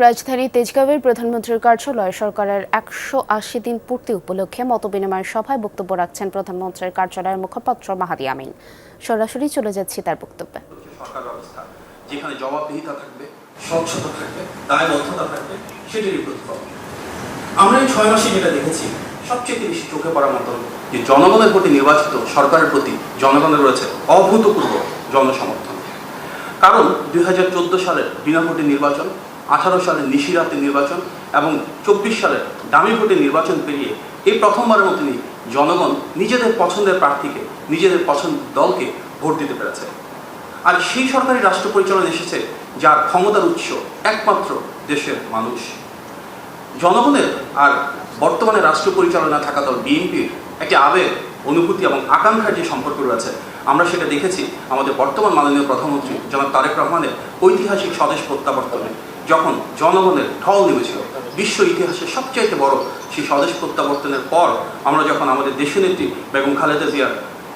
রাজধানী তেজগাঁওয়ের প্রধানমন্ত্রীর কার্যালয়ে সরকারের ১৮০ দিন পূর্তি উপলক্ষে মতবিনিময় সভায় বক্তব্য রাখছেন প্রধানমন্ত্রীর কার্যালয়ের মুখপাত্র মাহাদি আমিন। সরাসরি চলে যাচ্ছি তার বক্তব্যে। সরকার ব্যবস্থা যেখানে জবাবদিহিতা থাকবে, স্বচ্ছতা থাকবে, দায়বদ্ধতা থাকবে, সেটারই প্রতিফলন। আমরা এই ৬ মাসে যেটা দেখেছি, সবচেয়ে বেশি চোখে পড়ার মতো যে জনগণের প্রতি নির্বাচিত সরকারের প্রতি জনগণের রয়েছে অভূতপূর্ব জনসমর্থন। কারণ ২০১৪ সালের বিনা ভোটে নির্বাচন, ১৮ সালের নিশিরাতে নির্বাচন এবং ২৪ সালের দামি ভোটে নির্বাচন পেরিয়ে এই প্রথমবারের মতনই জনগণ নিজেদের পছন্দের প্রার্থীকে, নিজেদের পছন্দের দলকে ভোট দিতে পেরেছে। আর সেই সরকারি রাষ্ট্র পরিচালনা এসেছে যার ক্ষমতার উৎস একমাত্র দেশের মানুষ। জনগণের আর বর্তমানে রাষ্ট্র পরিচালনা থাকা দল বিএনপির একটি আবেগ, অনুভূতি এবং আকাঙ্ক্ষার যে সম্পর্ক রয়েছে, আমরা সেটা দেখেছি আমাদের বর্তমান মাননীয় প্রধানমন্ত্রী জনাব তারেক রহমানের ঐতিহাসিক স্বদেশ প্রত্যাবর্তনে, যখন জনগণের ঢল নেমেছিল। বিশ্ব ইতিহাসের সবচাইতে বড় সেই স্বদেশ প্রত্যাবর্তনের পর আমরা যখন আমাদের দেশনেত্রী বেগম খালেদা জিয়ার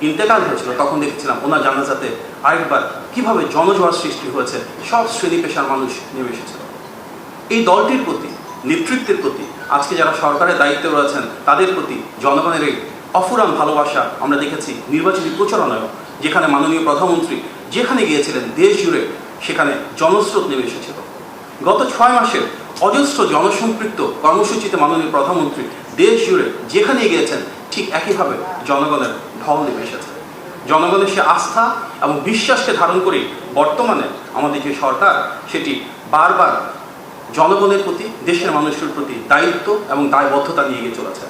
ইন্তেকাল হয়েছিল, তখন দেখেছিলাম ওনার জানাজাতে আরেকবার কিভাবে জনজোয়ার সৃষ্টি হয়েছে, সব শ্রেণী পেশার মানুষ নেমে এসেছিল। এই দলটির প্রতি, নেতৃত্বের প্রতি, আজকে যারা সরকারের দায়িত্বে রয়েছেন তাদের প্রতি জনগণের এই অফুরান ভালোবাসা আমরা দেখেছি নির্বাচনী প্রচারণায়ও, যেখানে মাননীয় প্রধানমন্ত্রী যেখানে গিয়েছিলেন দেশ জুড়ে সেখানে জনস্রোত নেমে এসেছিল। গত ৬ মাসের অজস্র জনসম্পৃক্ত কর্মসূচিতে মাননীয় প্রধানমন্ত্রী দেশ জুড়ে যেখানে গিয়েছেন ঠিক একইভাবে জনগণের ঢল নেমে এসেছে। জনগণের সে আস্থা এবং বিশ্বাসকে ধারণ করেই বর্তমানে আমাদের যে সরকার, সেটি বারবার জনগণের প্রতি, দেশের মানুষের প্রতি দায়িত্ব এবং দায়বদ্ধতা নিয়ে গিয়ে চলেছে।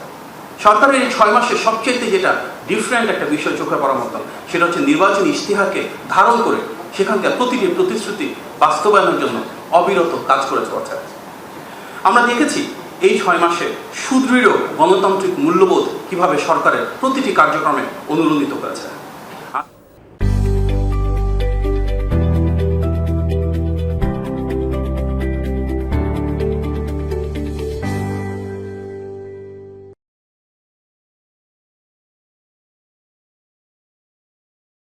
সরকারের এই ৬ মাসে সবচেয়ে যেটা ডিফারেন্ট একটা বিষয় চোখে পড়ার মতো, সেটা হচ্ছে নির্বাচনী ইশতেহারকে ধারণ করে সেখানকার প্রতিটি প্রতিশ্রুতি বাস্তবায়নের জন্য অবিরত কাজ করে চলেছে। আমরা দেখেছি এই ৬ মাসে সুদৃঢ় গণতান্ত্রিক মূল্যবোধ কিভাবে সরকারের প্রতিটি কার্যক্রমে অনুরণিত হয়েছে।